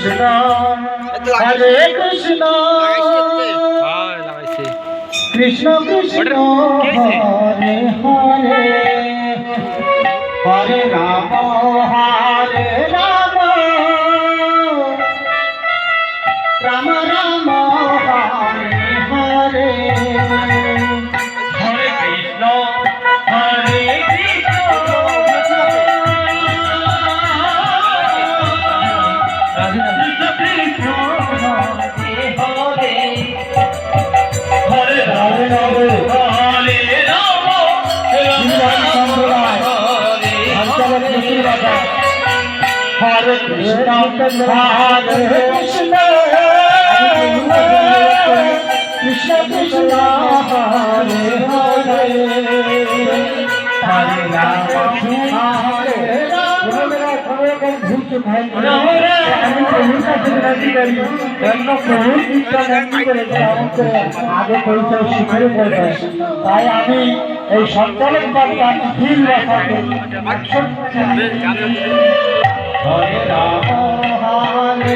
কৃষ্ণ হরে কৃষ্ণ কৃষ্ণ কৃষ্ণ হরে হরে হরে রাম হরে রাম রাম রাম হরে হরে হরে কৃষ্ণ হরে কৃষ্ণ हरे कृष्णा हरे कृष्णा कृष्ण कृष्णा हरे हरे हरे राम हरे আগে পরিচয় শিখে পড়বে তাই আমি এই সন্তানের বার্তা ফিল রাখাকে হরে রাম হরে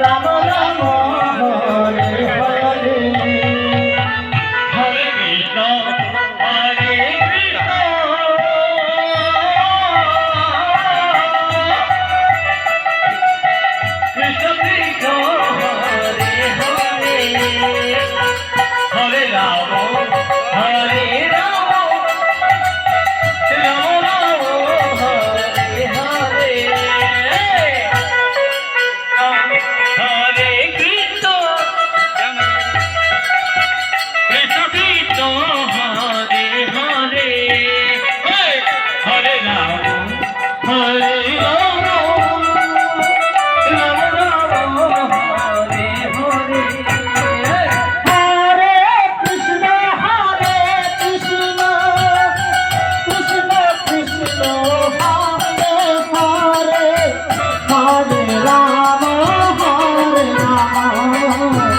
রাম রাম হরে হরে হরে কৃষ্ণ হরে কৃষ্ণ কৃষ্ণ কৃষ্ণ হরে হরে হরে রাম হরে রাম রাম রাম হরে হরে হরে কৃষ্ণ কৃষ্ণ কৃষ্ণ হরে হরে হরে রাম হরে Ram Hare Rama, Hare Rama,